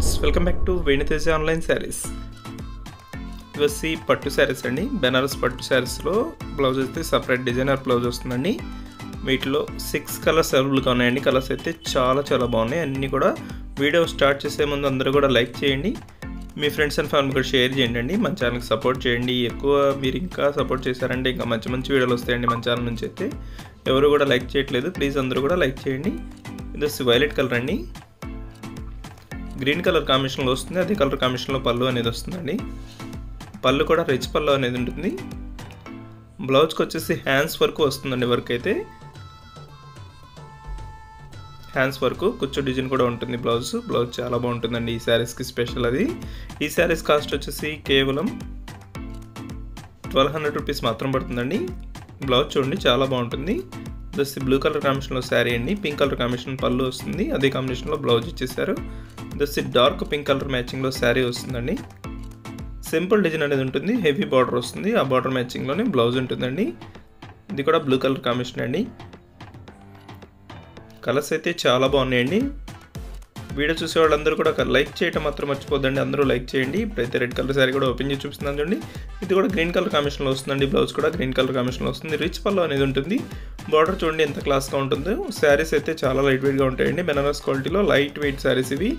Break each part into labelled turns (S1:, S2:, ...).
S1: Friends welcome back to Venu Teja online sarees. ఇవసి పట్టు sarees అండి. బెనారస్ పట్టు sarees లో బ్లౌజ్ అయితే సెపరేట్ డిజైనర్ బ్లౌజ్ వస్తుందండి. వీటిలో 6 కలర్స్ అవైలబుల్ గా ఉన్నాయండి. కలర్స్ అయితే చాలా బాగున్నాయి. అన్ని కూడా వీడియో స్టార్ట్ చేసే ముందు అందరూ కూడా లైక్ చేయండి. మీ ఫ్రెండ్స్ అండ్ ఫ్యామిలీ కూడా షేర్ చేయండి. మన ఛానల్ కి సపోర్ట్ చేయండి. ఎక్కువ మీరు ఇంకా సపోర్ట్ చేశారంటే ఇంకా మంచి వీడియోలు వస్తాయండి మన ఛానల్ నుంచి అయితే. ఎవరు కూడా లైక్ చేయట్లేదు. ప్లీజ్ అందరూ కూడా లైక్ చేయండి. ఇది వైలెట్ కలర్ అండి. గ్రీన్ కలర్ కాంబినేషన్లో వస్తుంది. అదే కలర్ కాంబినేషన్లో పళ్ళు అనేది వస్తుందండి. పళ్ళు కూడా రిచ్ పళ్ళు అనేది ఉంటుంది. బ్లౌజ్కి వచ్చేసి హ్యాండ్స్ వరకు వస్తుందండి. వర్క్ అయితే హ్యాండ్స్ వరకు కుచ్చు డిజైన్ కూడా ఉంటుంది. బ్లౌజ్ చాలా బాగుంటుందండి. ఈ శారీస్కి స్పెషల్ అది. ఈ శారీస్ కాస్ట్ వచ్చేసి కేవలం 1200 రూపీస్ మాత్రం పడుతుందండి. బ్లౌజ్ చూడండి చాలా బాగుంటుంది. దస్ బ్లూ కలర్ కాంబినేషన్లో శారీ అండి. పింక్ కలర్ కాంబినేషన్ పళ్ళు వస్తుంది. అదే కాంబినేషన్లో బ్లౌజ్ ఇచ్చేసారు. దస్ డార్క్ పింక్ కలర్ మ్యాచింగ్లో శారీ వస్తుందండి. సింపుల్ డిజైన్ అనేది ఉంటుంది. హెవీ బార్డర్ వస్తుంది. ఆ బార్డర్ మ్యాచింగ్లోనే బ్లౌజ్ ఉంటుందండి. ఇది కూడా బ్లూ కలర్ కాంబినేషన్ అండి. కలర్స్ అయితే చాలా బాగున్నాయండి. వీడియో చూసే వాళ్ళందరూ కూడా లైక్ చేయడం మాత్రం మర్చిపోద్దండి. అందరూ లైక్ చేయండి. ఇప్పుడైతే రెడ్ కలర్ శారీ కూడా ఓపెన్ చేసి చూపిస్తున్నాను చూడండి. ఇది కూడా గ్రీన్ కలర్ కాంబినేషన్లో వస్తుందండి. బ్లౌజ్ కూడా గ్రీన్ కలర్ కాంబినేషన్లో వస్తుంది. రిచ్ పళ్ళు అనేది ఉంటుంది. బార్డర్ చూడండి ఎంత క్లాస్గా ఉంటుందో. శారీస్ అయితే చాలా లైట్ వెయిట్గా ఉంటాయండి. బెనారస్ క్వాలిటీలో లైట్ వెయిట్ శారీస్ ఇవి.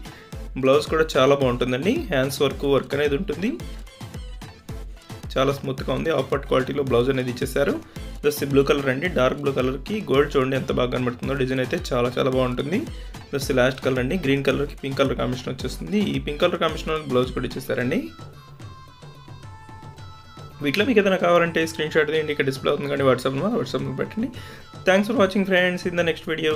S1: బ్లౌజ్ కూడా చాలా బాగుంటుందండి. హ్యాండ్స్ వర్క్ అనేది ఉంటుంది. చాలా స్మూత్గా ఉంది. ఆఫ్ వైట్ క్వాలిటీలో బ్లౌజ్ అనేది ఇచ్చేసారు. జస్ట్ బ్లూ కలర్ అండి. డార్క్ బ్లూ కలర్కి గోల్డ్ చూడండి ఎంత బాగా కనబడుతుందో. డిజైన్ అయితే చాలా బాగుంటుంది. జస్ట్ లాస్ట్ కలర్ అండి. గ్రీన్ కలర్కి పింక్ కలర్ కాంబినేషన్ వచ్చేస్తుంది. ఈ పింక్ కలర్ కాంబినేషన్ బ్లౌజ్ కూడా ఇచ్చేసారండి. వీటిలో మీకు ఏదైనా కావాలంటే స్క్రీన్ షాట్ తీయండి. ఇక్కడ డిస్ప్లే అవుతుంది కానీ వాట్సాప్లో పెట్టండి. Thanks for watching friends. In the next video.